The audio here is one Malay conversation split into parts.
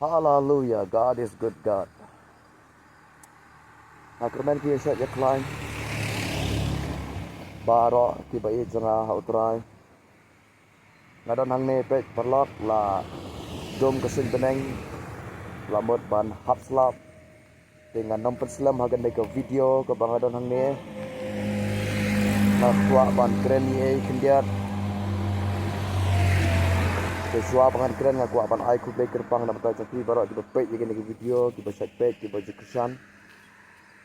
Hallelujah, God is good God. Nakremen kia syat ya klein. Baro tiba i janga hautrai. Ngadon hang ne pek perlok la dom kesin beneng lamot ban hapslap dengan nomor selam hagan ke video ke bangadon hang ne. Nakwa ban keren ye kendiat. Kesua bangan keren ngakwa ban ai ku play kerpang na betai cakri baro tiba pek ye ke video tiba syat pek tiba jekusan.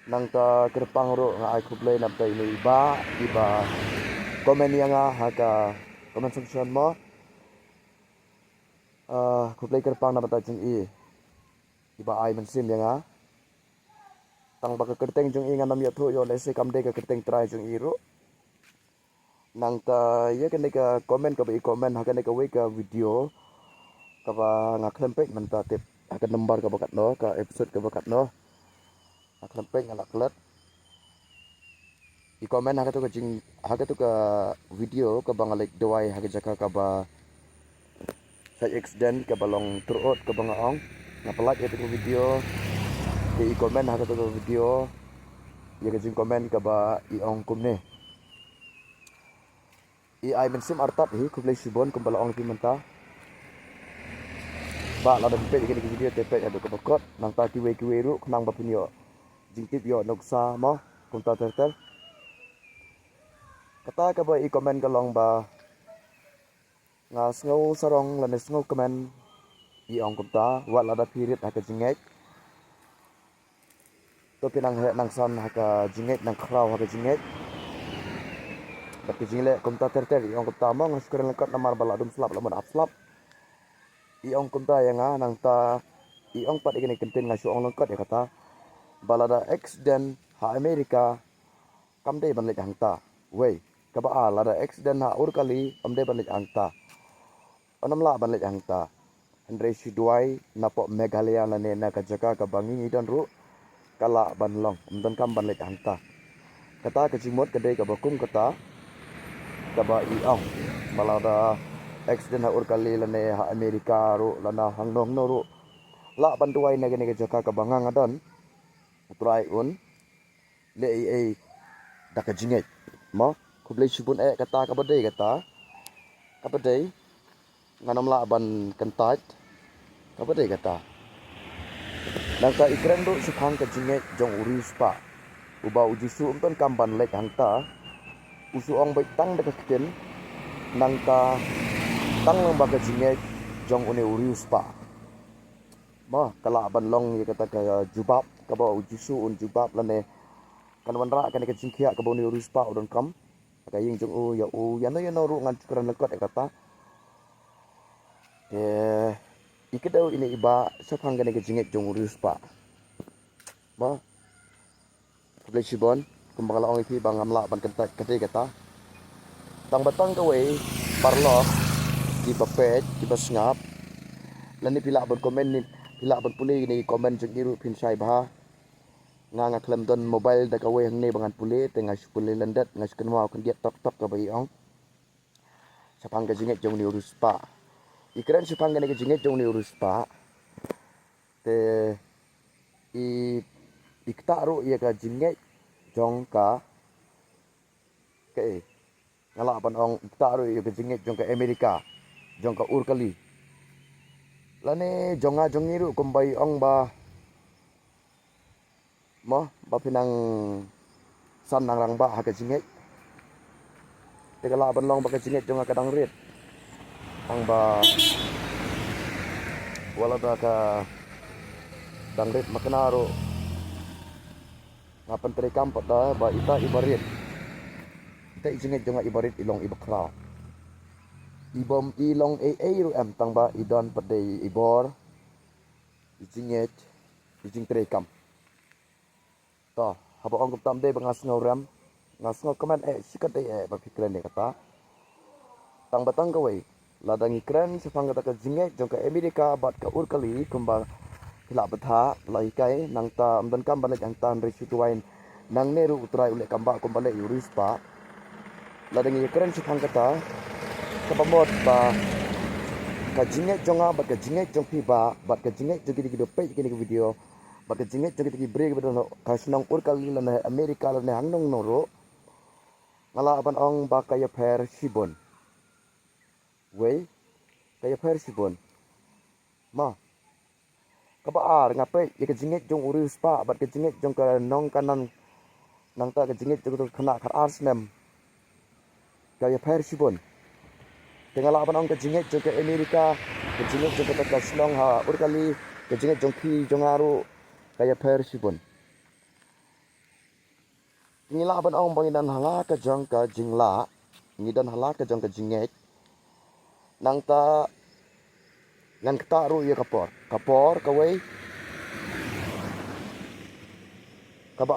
Nang ta kerpang ro nga ai ku play na betai ni ba tiba komen yang haka komen section mo ku play kerpang na betai jeng i tiba ai mensim yang tang baka kerteng jeng i nganam ya tho yo lese kamde ka kerteng try jeng i ro nang ta ye ke ka komen ka bi komen haka ka we ka video ka ba ngaklem pek menta tip haka nomor ka bakat no ka episode ka bakat no ngaklem pek ngalak klet i komen haka tu ka video ka bangalik doai haka jaka ka ba sa accident ka balong turut ka bangaong ngapalak itu video di komen haka tu video ya ka komen ka ba iong kumne i ai mensim artap hi ku play sibon kum balaong ti menta ba la dan pe gini video tepe adu ka bakot nang ta kiwe ru knang ba punyo jingtip yo noksa mo kum ta tertel kata ka ba i komen ka long ba nga sngo sarong la ne sngo komen i ong kum ta wa la da pirit haka jingek to pinang he nang san haka jingek nang kraw haka jingek tapi jingle kum ta tertel i ong kum ta mo ngas keren lekot namar bala dum slap lamon apslap i ong kum ta yang nang ta i ong pat gini kentin ngasu ong lengkot ya kata balada accident ha Amerika kamde banlik hangta wei kaba lada accident ha urkali amde banlik hangta onam la banlik hangta andre siduai napo Meghalaya lane na ka jaka ka bangi dan ru kala banlong amdan kam banlik hangta kata kecimot kedai ka bakum kata kaba i ong balada accident ha urkali lane ha Amerika ru lana hangnong no ru la bantuai na gini ka jaka ka bangang adon utrai un le ai daka jinget mo kublai subun kata ka badai nganam la ban kentat ka badai kata nang ka ikren ru sukhang ka jinget jong uri spa uba uji su umton kamban lek hangta usu ong bai tang daka ken nang ka tang lang ba ka jinget jong une uri spa mo kala ban long ye kata ka jubab ka ba uji su un jubab lane kan wanra kan ka jingkhia ka boni uri spa udon kam ka ying jong u ya no ru ngan cukuran lekot kata ikidau ini iba sapang gane ke jinget jong urus pa ba play sibon kumbang la ong ipi bangam la ban kentat kate kata tang batang ka we parlo di bapet di basngap lani pila ban komen ni pila ban puli ni komen jong iru pin sai ba nga klem don mobile da ka we hang ne bangan puli tengah puli landat ngas kenwa kan dia tok ka bai ong sapang ka jinget jong ni urus pa ikran supang gane ke jinget jong ni urus pa te ikta ro ye ka jinget jong ka ke ngala ban ong ikta ro ye ka jinget jong ka Amerika jong ka urkali lane jonga jong iru kumbai ong ba mo ba pinang san nang rang ba ha ka jinget te kala ban long ba ka jinget jong ka dang rit ang ba wala da ka dangrit makenaro ngapan terekam pada ba ita ibarit ita isinget jonga ibarit ilong ibakra ibom ilong ru am tang ba idon pada ibor isinget ising terekam to haba ong tam de bangas ngoram ngas ngo komen sikat ba fikran ne kata tang batang kawai ladang ikran sepang kata ka jinget jong ka Amerika bat ka urkali kumbang hila betha lai kai nang ta amdan kam balik ang tan re situain nang neru utrai ule kamba kum balik yuris pa ladang ikran sepang kata kapamot ba ka jinget jonga bat ka jinget jong pi ba bat ka jinget jong gidi pe gidi video bat ka jinget jong gidi break bedo ka snong ur kali la Amerika la hangnong noro ngala ban ong ba ka ya per sibon we ka ya per sibon ma ka ba ar ngape ya ka jinget jong urus pa bat ka jinget jong ka nong kanan nang ta ka jinget jong khana khar arsnem ka ya per sibon tinggal apa nong kejinget jong ke Amerika kejinget jong ke Kaslong ha urkali kejinget jong ki jong aru kaya per sibon ngila apa nong bangidan hala ke jong ke jingla ngidan hala ke jong ke jinget nang ta ngan kta ru ya kapor kawai kaba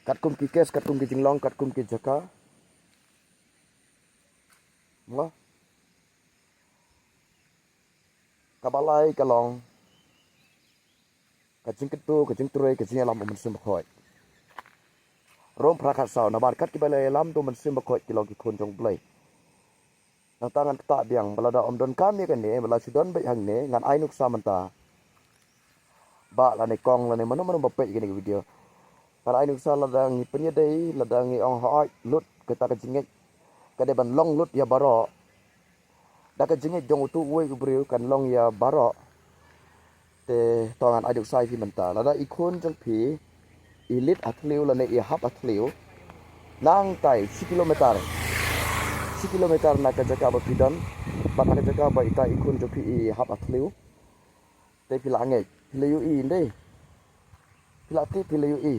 katkum ki kes katkum ki jinglong katkum ki jaka Nga. Kabalai kalong. Kajing ketu, kajing turai, kajing alam mensim bakoi. Rom prakat sau nabar kat kibalai alam tu mensim bakoi kilo ki kunjong play. Nang tangan tak biang balada om don kami kan ni, bala sidon baik hang ni ngan ainuk samanta. Ba la ni kong la ni manu bapek gini video. Para ainuk sa ladang ni penyedai, ladang ni ong haai lut kita kajinget. Kada ban long lut ya baro dak jengit jong utu wei ubriu kan long ya baro te tongan aduk sai fi menta lada ikun jong pi ilit athliu la ne i hap athliu nang tai 1 kilometer na ka jaka ba pidon ba ka jaka ba ita ikun jong pi i hap athliu te pila angai pilayu i inde pilati pilayu i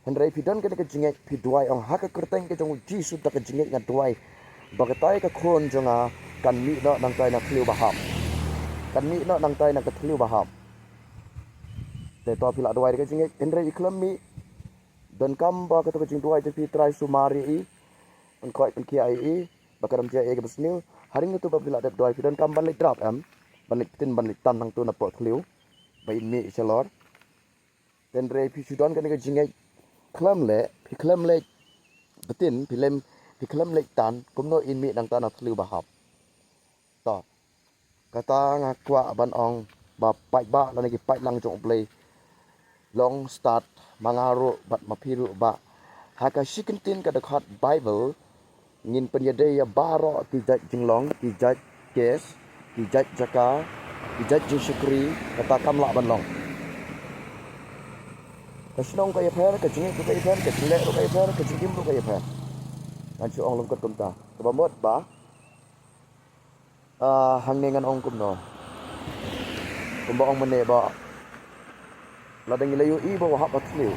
hendrai pidon ke jengit pi duai ong hak kerteng ke jong ji su dak jengit ngan duai bagatai ka khon jonga kan mi no nang tai na thliu bahap kan mi no nang tai na ka thliu bahap te to pila duai ka jingek endre iklam mi dan kam ba ka to jing duai te pi trai sumari i on koi pen kia i bakaram dia e ka besnil haring tu ba pila dep duai dan kam ban lik drop ban lik tin ban lik tan nang tu na po thliu ba in mi chalor endre pi sudon ka ni ka jingek klam le pi klam le betin pilem di kelam lek tan kumno in mi nang tan athliu bahap to kata ngakwa ban ong ba pai ba la ni pai lang jong play long start mangaru bat mapiru ba haka shikintin ka dekhat bible ngin penyede ya baro ti jat jinglong ti jat kes ti jat jaka ti jat syukri kata kam la ban long kasnong ka ya pher ka jingi ka ya pher ka jile ro ka ya pher ka jingim ro ka ya pher Ancu ong lengkot kumta. Kebamot ba? Hang nengan ong kumno. Kumba ong mene ba? Ladang ilayu i ba wahap atliu.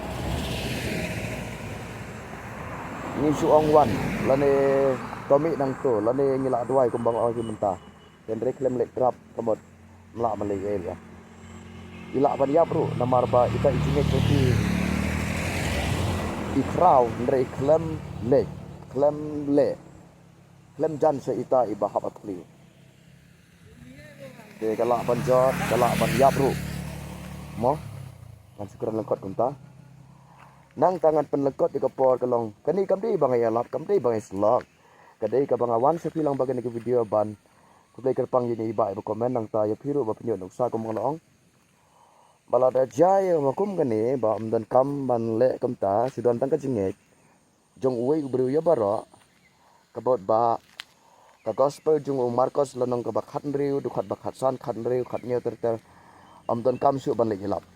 Ni su ong wan. Lane tomi nang to. Lane ngila duai kumbang ong kimenta. Dan reklem lek drap kemot. Melak malay ya. Ila ban ya bro. Namar ba ita ijinget kopi. Ikrau. Reklem lek. Klem jan se ita iba hap atli de galak banjot galak ban yapru mo kan syukuran lengkot kunta nang tangan penlengkot di kapor kelong kani kamdi bang ya lap kamdi bang slog kadai ka bang awan se pilang bagan ke video ban kublai kerpang ini iba iba komen nang ta ya piru ba penyo nuksa ko mga long balada jaya makum kani ba amdan kam ban le kamta sidon tang ka jingek jong uwe ubru ya baro kabot ba ka gospel jong Marcos lanong ka bakhat riu dukhat bakhat san khat riu khat nyo ter amdon kam su ban le hilap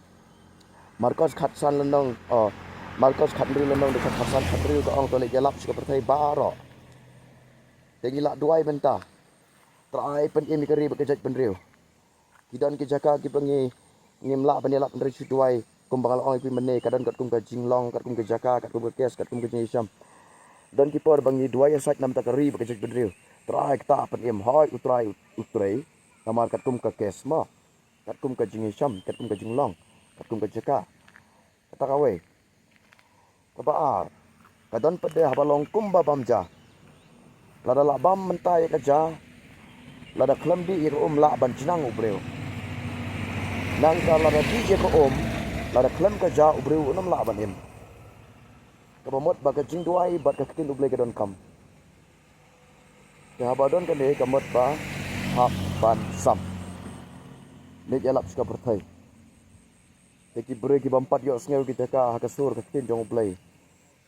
Marcos khat san lanong Marcos khat riu lanong dukhat san khat riu ka ong to le hilap su ka perthai baro tengila duai benta trai pen im kari ba kejat pen riu kidan ki jaka ki pengi ngimla ban hilap pen riu duai kumbang ong pi mene kadan kat kum ka jinglong kat kum ka jaka kat kum ka kes kat kum ka jisam dan kipor bangi dua ya sak nam takari ba kejak bedriu trai ta pen im hoi utrai namar kat kum ka kes ma kat kum ka jisam kat kum ka jinglong kat kum ka jaka kata kawe kabaar kadan pede habalong kumba bamja lada la bam mentai ka ja lada klembi ir la ban jinang ubreu nang ka lada di je ko lada klem ka ja ubreu unam la ban im kabamot baga jing duai bat ka tin uble ka don kam ya badon ka ne kamot ba hap ban sam net yalap ska berthai teki bre ki bampat yo sngew kita ka hakasur ka tin jong play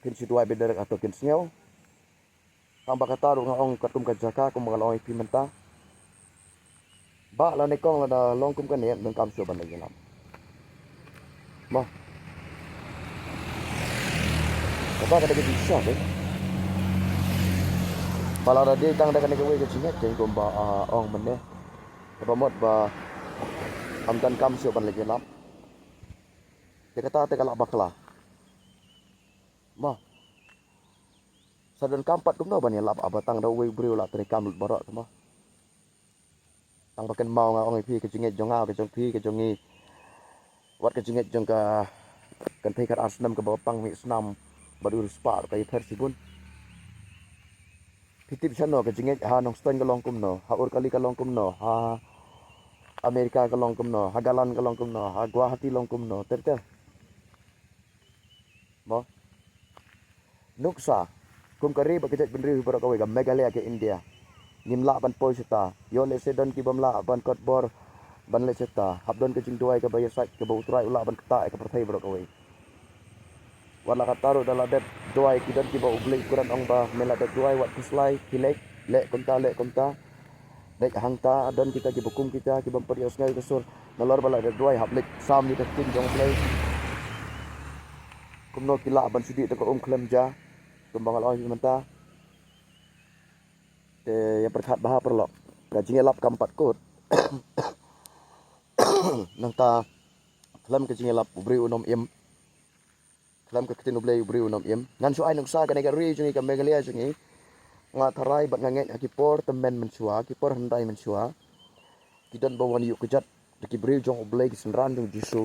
kin situai bederek atau kin sngew tambah kata ru ngong katum ka jaka kum ngaloi pi menta ba la ne kong la da long kum ka ne nang kam syo ban lagi lam ma apa ka de bisa be pala ra de tang da ka ne ka we ka chinget jeng kum ba ong men ne ba mot ba am tan kam syo ban lagi lam dia kata te kalak bakla ma sadan kampat kum no ban ya lap abatang da we brio la tre kam barok ma tang baken mau nga ong pi ke jinget jong ngau ke jong pi ke jongi wat ke jinget jong ka kan thai kat asnam ke bapang mi snam badur spa kai ther sibun pitip chano ke jinget ha nong ston ka long kum no ha ur kali ka long kum no ha Amerika ka long kum no ha galan ka long kum no ha Guwahati long kum no ter ter mo nuksa kum kari ba ke benri barok ka we ga Meghalaya ke India nimla ban poi seta yo le se don ki bamla ban kot bor ban le seta habdon ke jingduai ke baya sat ke bau trai ula ban kata ke perthai bro kawai wala kataru dala det duai ki don ki bau blei kuran ong ba mela det duai wat kuslai kilek le konta dek hangta don kita ki bukum kita ki bam perios ngai kesur nalor bala det duai hablek sam ni tekin jong play kumno kila ban sudi te ko klem ja kumbang aloi menta te yang perkat baha perlok gajinya lap kampat kot nang ta kelam gajinya lap ubri unom im kelam ke ketin ublei ubri unom im ngan su ai nang sa ka nega ri jungi ka Meghalaya jungi nga tharai bat nganget akipor temen mensua kipor hendai mensua kidan bawan yuk kejat ki bri jong ublei ki senran jong jisu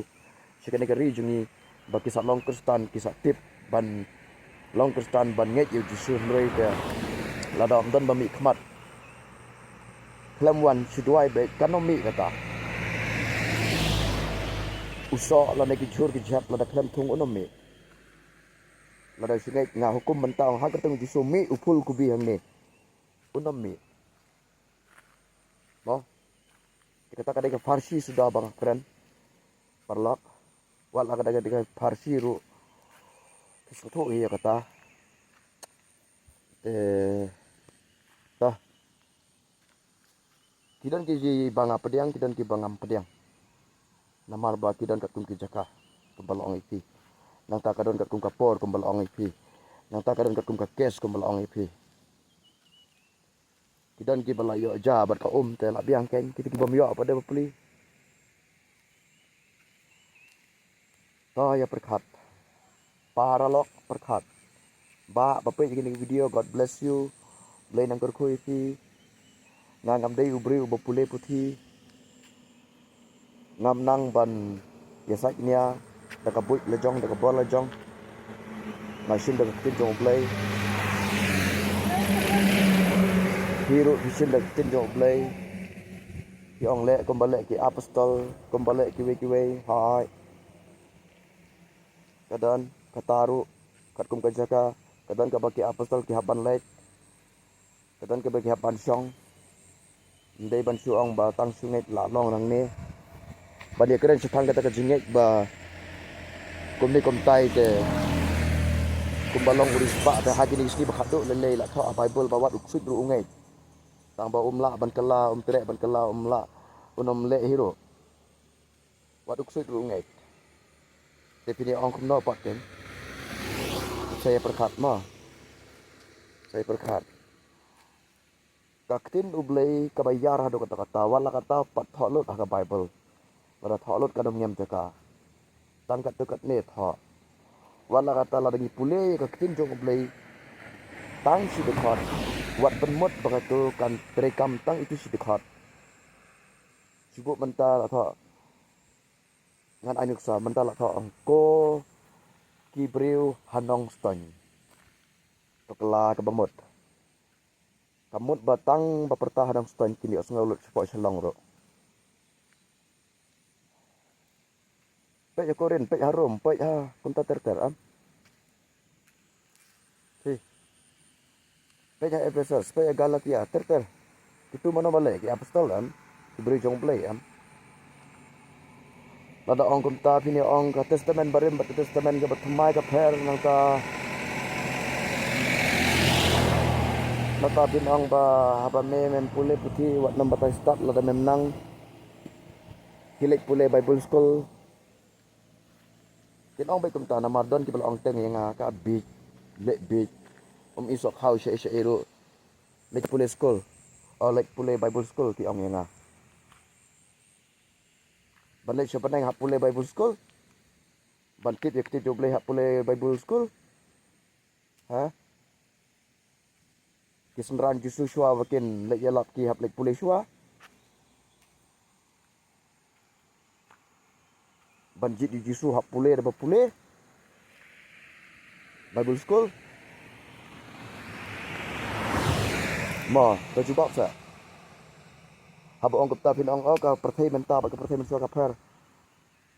sikane nega ri jungi baki sa long kristan ki sa tip ban long kristan ban nget yu jisu hrei te ladam dan bami khmat kelam wan siduai be kanomi kata uso la neki jur ki jat la da kelam thung unomi la da singai nga hukum mentang ha keteng jisu mi upul kubi hang ni unomi no kita kata ke Farsi sudah bang keren perlak wala kata ke Farsi ru kesutu iya kata tah kidan ki banga pediang kidan ki bangam pediang namar ba kidan kat kum ki jaka kebalong ipi nang ta kadon kat kum kapor kebalong ipi nang ta kadon kat kum ka kes kebalong ipi kidan ki balayo ja bat ka te la biang ken kita ki bam yo apa de beli ta ya perkat paralok perkat ba bape gini video God bless you blai nang kur khu ipi ngam dei ubri ubopule puthi ngam nang ban yasak nia daga buik lejong daga bor lejong machine daga tin jong play hero vision daga tin jong play ki ong le kombale ki apostol kombale ki we hai kadan kataru kat kum kajaka kadan ka baki apostol ki haban lek kadan ka baki haban syong ndai ban su ong ba tang sunget la long nang ne ban ye keren chthang kata ka jinget ba kum ni kum tai te kum balong uris ba ta hagi ni sni ba khadu le le la tho bible ba wat uksut ru ungai tang ba la ban kala tre ban kala la unom le hero wat uksut ru ungai te pini ong kum no pat ken saya perkat ma saya perkat kaktin ublei kabayar hado kata wala kata pat tholut ha bible pada tholut kadam nyam jaka tangkat dekat ne tho wala kata la dagi pule kaktin jong ublei tang si dekat wat penmot bagatu kan terekam tang itu si dekat sibuk mental atau ngan anyuk sa mental atau ko kibriu hanong ston pekela kebamut kamut batang bapertah hadang ston kini osngulut sepoi selong ro pek korin pek harum pek ha kunta ter am si pek Efesus pek Galatia ter itu mana balik ki apostol am Iberi jong play am. Lada ong kumta pini ong ka testament barim bat testament ka batmai ka pher nang ta nata pin ong ba haba mem pule puti wat nam batai start lada mem nang hilik pule Bible school. Kin ong bai kumta na mardon ki bal ong teng yang ka big lek big isok how sya ero lek pule school or lek pule Bible school ki ong yang Ban siya panay hapule Bible school. Ban kit yakti doble hapule Bible school. Ha? Kisenran jusu shua wakin lek yalap ki hap lek pule shua. Ban jit di jusu hapule da pule Bible school. Ma, terjebak sa. Haba ong kapta pin ong ka perthai menta ba ka perthai men shua ka pher.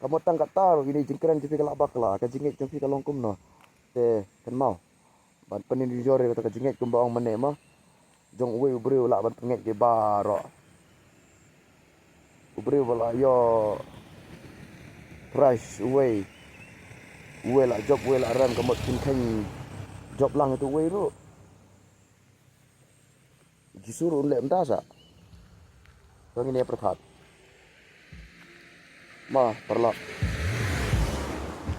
Kamu tang kata ini jengkeran jepi kalak bakla ka jingit jepi kalong kum no. Te kan mau. Ban penin di jore ka jingit kum ba ong mene ma. Jong uwe ubreu lak ban penget ke baro. Ubreu bala yo price uwe. Uwe lak job uwe lak ram kamot tin khan job lang itu uwe ru. Disuruh lek mta sa. Bang ini perkhat. Ma, perlak.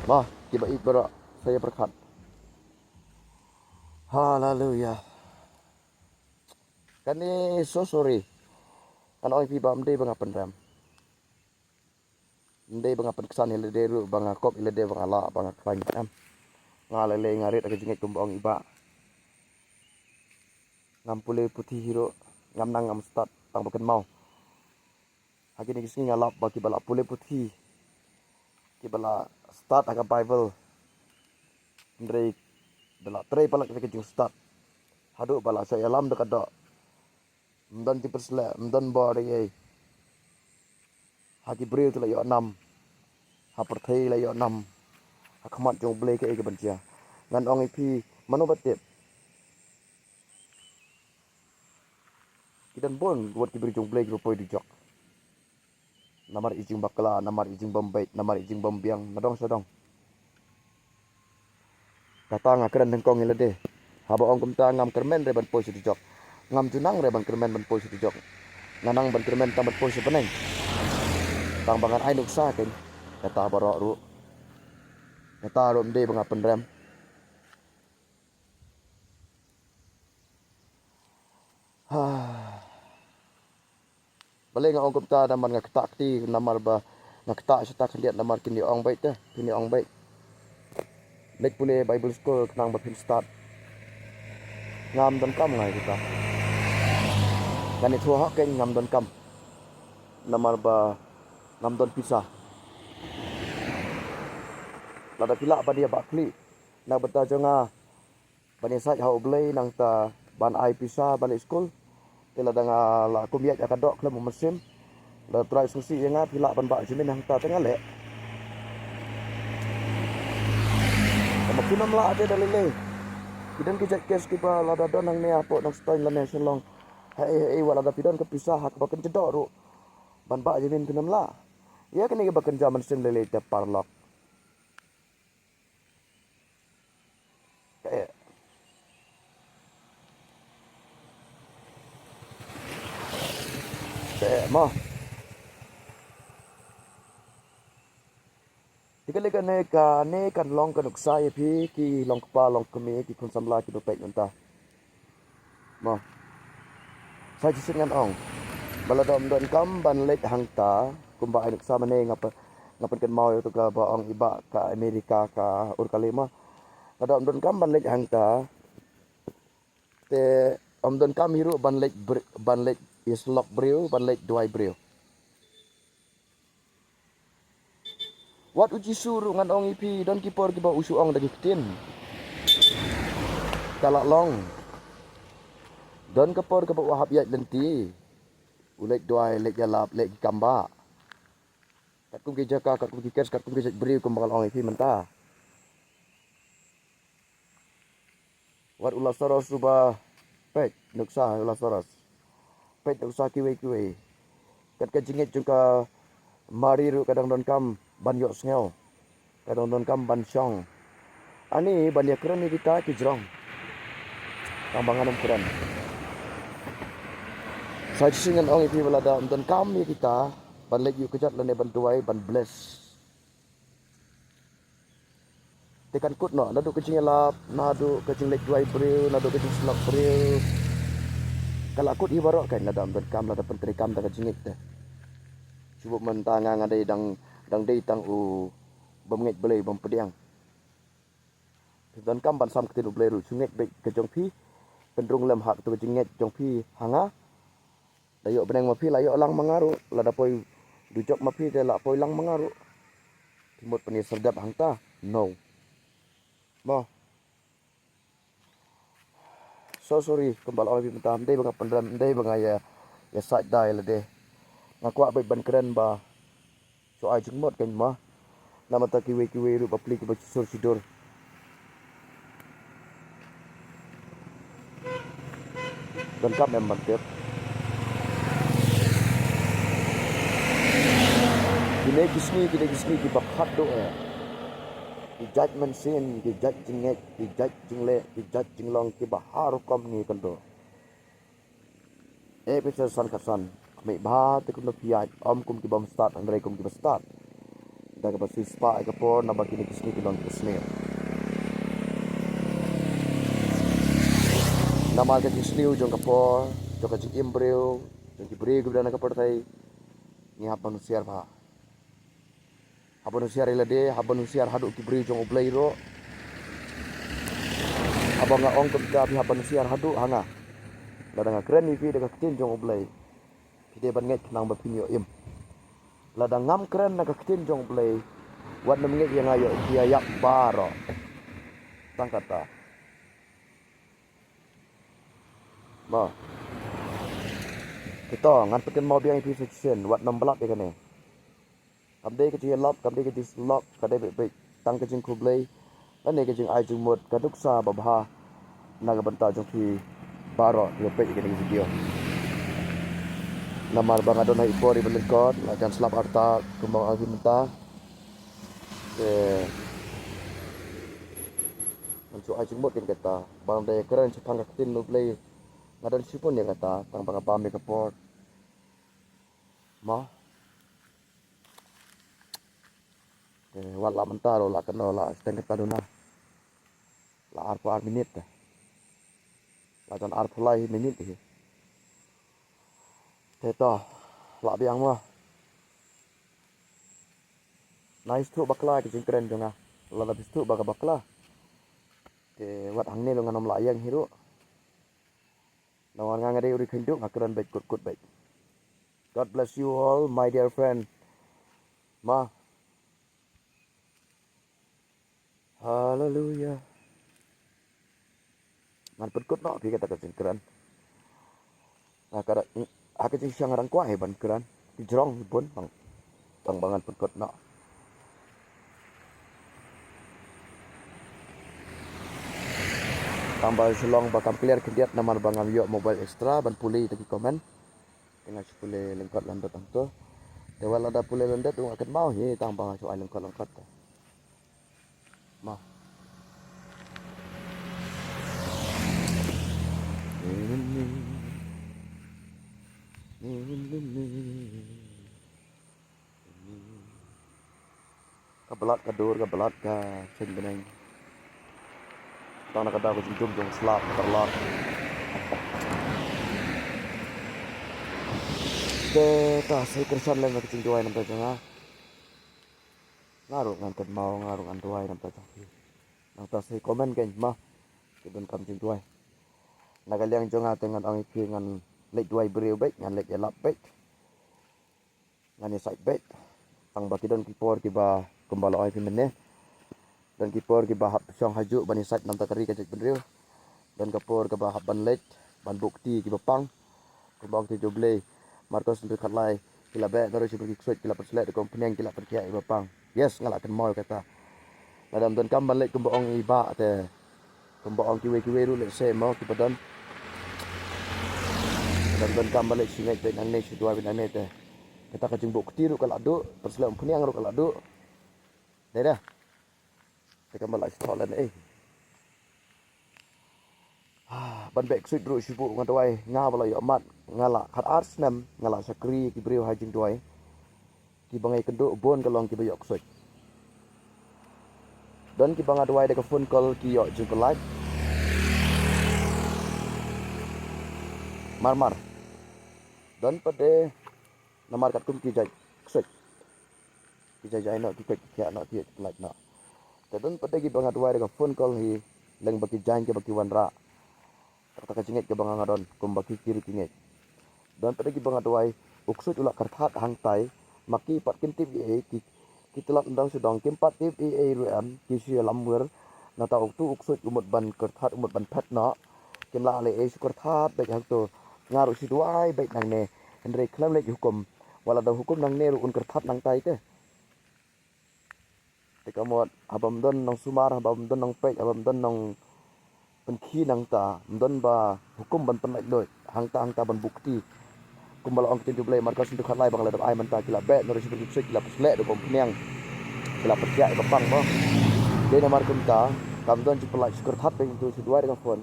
Ma, tiba berak saya perkhat. Haleluya. Kan ni so sorry. Kan oi pi bam de bang apen ram. Ndai bang apen kesan ile de ru bang akop ile de bang ala bang klan am. Ngalele ngarit ag jingit kumbong iba. Ngam pule putih hiro ngam nang ngam start tang bukan mau. Hagi ni kisni ngalap bagi bala pule putih. Ki bala start aga Bible. Ndai bala tray palak ke jing start. Hadu bala saya alam dekat dak. Mdan ti persle mdan body ai. Hagi breu tu la yo 6. Ha perthai la yo 6. Ha khamat jong ble ke bancia. Ngan ong ipi mano batep. Kidan bon buat ki beri jong ble grupoi di jok. Namar ijing bakla, namar ijing bombait, namar ijing bombiang, madong sadong. Kata ngakran dengkong ilade. Haba ong kumta ngam kermen re ban poi di jok. Ngam junang re ban kermen ban poi di jok. Nganang ban kermen tam ban poi sebeneng. Tang bangan ai nuksa ken. Kata barok ru. Kata ru mde bang apen rem. Ha. Balik ngak ong kumta namar ngak takti namar ba ngak tak seta kendiat namar kini ong bait teh, kini ong bait. Lek pule Bible school kenang ba start. Ngam dan kam ngai kita. Kan itu hak ken ngam dan kam. Namar ba ngam dan pisah. Lada pilak ba dia bakli. Na beta jonga. Bani saj hau blei nang ta ban ai pisah balik school. Tela danga la kumiat akadok klem mesin. La try susi yang pilak ban bak jimin nang ta tengah lek. Makin namla ade dalile. Kidan kijak kes kiba lada don nang ne apo nang stoin la nation long. Hai wala da pidan kepisah hak baken jedok ru. Ban bak jimin pinamla. Ya kini baken zaman sim lele te parlok. Kayak mah. Tikale ne kan long kan uksai pi ki long kpa long kemi ki kun samla ki dopek nanta. Mah. Saya jisingan ong. Baladom don kam ban lek hangta kumba ai uksa mane ngapan kan mau itu ka ba ong iba ka Amerika ka urkalima. Baladom don kam ban lek hangta te om don kam hiru ban lek islok breu ban lek duai breu. Wat uji suru ngan ong ipi don kipor kiba usu ong dagi ketin. Kalak long. Don kepor kiba wahab yat lenti. Ulek duai lek jalap lek kamba. Kat kum ki jaka kat kum ki kes kat kum ki breu kum bakal ong ipi mentah. Wat ulas saros suba pek nuksa ulas saros. Pek nuksa kiwe. kat ka jingit jungka mari ru kadang don kam ban yok sneo kadang don kam ban syong ani ban ya keren ni kita ki jrong tambangan keren saya singan ong ipi balada don kam ni kita ban lek yu kejat lane ban tuai ban bless tekan kut no nadu kecing lap nadu kecing lek tuai breu nadu kecing slok breu kalau kut ibarok kan lada don kam lada pentri kam da kecing teh cuba mentanga ngadai dang dei tang u bemngit belai bempediang dan kam ban sam ketin belai ru sunget baik ke jong pi pendrung lem hak tu jinget jong pi hanga dayok beneng mapi layok lang mangaru lada poi dujok mapi de la poi lang mangaru timut peni serdap hangta no mo so sorry kembal oi pintam dei banga pendram dei banga ya sat dai la de ngakwa baik ban keren ba so ai jingmot kan ma nama ta kiwe ru papli ki sur sidur dan kam em mantep kini kisni ki bakhat do ki judgment sin ki judge jinget ki judge jingle ki judge jinglong ki bahar kom ni kando episode san kasan me ba te kum piat om kum ki bom start andre kum ki start da ka basi spa ka por na bakini kisni ki non kisni nama ka kisni jong ka por jong ka jing imbreu jong ki breu gudana ka portai ni hapan usiar ba haban usiar ilade haban usiar haduk ki breu jong oblai ro abang nga ong ka haban usiar haduk hanga ladang keren ni pi daga tin jong oblai pide ban nget nang ba pinyo im ladang ngam keren naga tin jong oblai wat nam nget yang ayo dia yak baro tangkata ba kita ngan peken mau biang pi section wat nam blak ya kane kamde ke ji lop kamde ke ji lop kade be tang ke jing kublai ane ke jing ai jung mot kaduk sa babha naga banta jong pi baro yo pe ke video namar bang adon hai pori belengkot akan selap arta kembang alfi mentah mencu ai jung mot ke kata bang de keren sepang ke tin nublai ngadan sipun ya kata tang bang apa me ke port ma wala mentah la kena la steng kata dona la arpa minit la kan arpa lai minit hi Teta, lak biang mah. Nice tu bakla ke jengkeren jonga. La habis tu bakla. Ke wat hang ni lo nganom layang hiru. Nawan ngade uri khinduk akran baik kut baik. God bless you all my dear friend. Ma. Hallelujah. Ngan kut no pi kata ke jengkeren. Nah kada aka jeng siang arang kwa ban keran. Di jerong pun bang bangan kut no. Tambah selong bakam clear kendiat nama bangam yok mobile extra ban pulih tadi komen tengah pulih lengkap landat tu dewal ada pulih landat tu akan mau ye tambah soal lengkap mau kebelat kadur kebelat ka sing beneng tang kada ko jum jong slap terlak ta sai kersan lang kecing duai nampa janga ngaru nganten mau ngaru ngan duai nampa jang nang ta sai komen kan mah kibun kam jing duai nagaliang jonga tengan ang ipi ngan lek duai breu baik ngan lek elap baik ngan ni side baik tang bakidon kipor kiba kembala ai pimene dan kipor kiba hap syong haju bani side nam ta kari ka jek breu dan kapor kiba hap ban lek ban bukti kiba pang kembang ti joble Marcos untuk katlai kila be terus pergi kusut kila perslet de kompeneng kila perkia iba pang yes ngalakan mau kata dalam dan kam balik kembang iba te kembang kiwe ru lek se mau ki padan dan kam balik singai be nang ne sidua be nang ne te Kita kejembuk ketiru kalau aduk, perselam peniang ru kalau aduk. Dah. Kita malah stolan ban bek suit ru sibu ngadwai nga bala yo mat ngala khat arsenam ngala sakri ki brio hajing doi ki bangai kenduk bon kalong ki bayok suit. Dan ki bang adwai de phone call ki yo jing pelaj. Mar. Dan pada namar kat kum ki jai suit. Ki jai no ki kya no ki pelaj no. Dan pada ki bang adwai de phone call hi leng baki jan ke baki wanra. Kata jingit ke bang ngadon kum baki kiri kingit. Dan pada ki bang adwai uksut ulak karthat hangtai maki pat kintip ki kitelap ndang sedang kimpat tip ruam ki sia lamwer na ta uktu uksut umut ban karthat umut ban phat na kimla ale karthat baik hak to ngaru si duai baik nang ne andre klam le hukum wala da hukum nang ne un karthat nang tai te kamot abam don nang sumar abam don nang pek abam don nang penki nang ta don ba hukum ban penlai loi hangta ban bukti kumbala ong tin blai markas untuk khalai bang ladap ai manta kila bet nori sibuk sik kila pusle do kom pniang kila perja ba bang mo de namar kumta kam don cipelai syukur that be tu si dua dengan phone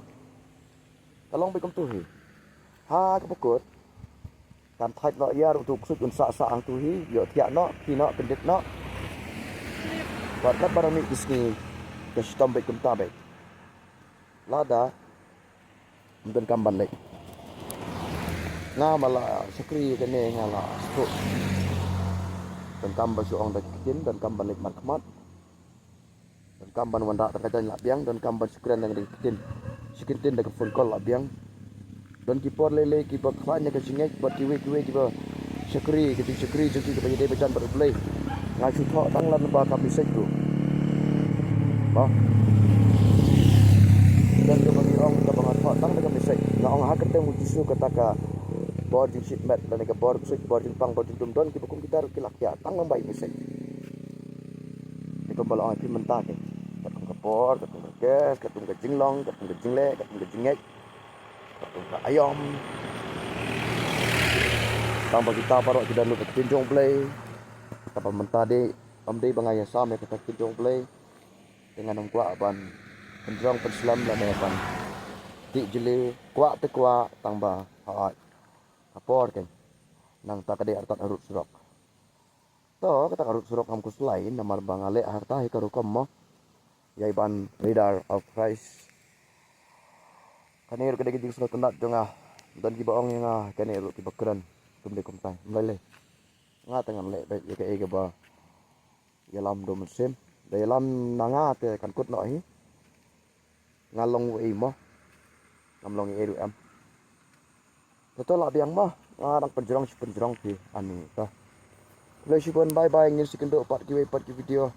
kalong be kom tu hi ha ka pukut kam thait no ya untuk suk un sa ang tu hi yo tia no ki no pendek no Bakat barang ni disni ke stom be kumta be lada dan kamban lek nga mala sakri kene ngala stroke dan kamban su ong dak kitin dan kamban lek markmat dan kamban wanda tak kajan labiang dan kamban sukran yang dak kitin sikitin dak phone call labiang dan kipor lele kipor khanya ke singek buat kiwe jiba sakri jadi ke bagi bejan berulai ngasu thok tang lan ba kami sekru bah dan ke bagi ong ka bangat thok tang dak kami sek na ong ha ketemu jisu kataka board sheet mat dan ke board switch board pang board dum don ki bukum kita ru kilak ya tang lambai mesek itu bala ong ki mentah ke katung ke board katung ke gas katung ke jinglong katung ke jingle katung ke jingek katung ke ayam tang bagi kita parok kita lu ke tinjong play apa mentah de amde bangaya sam ke tinjong play dengan ong kuat ban penjong penselam la ne ban ti jele kuat te kuat tang ba ha apor kan nang tak ada artat harut surok to kata harut surok hamku selain namar bangale harta hikaru kommo yaiban radar of price kanir kedai jing surat tenat jonga dan gibaong yang kanir ki bakran tumde komtai mlele nga tangan le baik ya ke ba yalam do musim dalam nanga te kan kut no hi ngalong wi mo ngamlong eru am betul lah biang mah ngarang penjerong ki ani tah. Bye bye ngin sikendo 4 video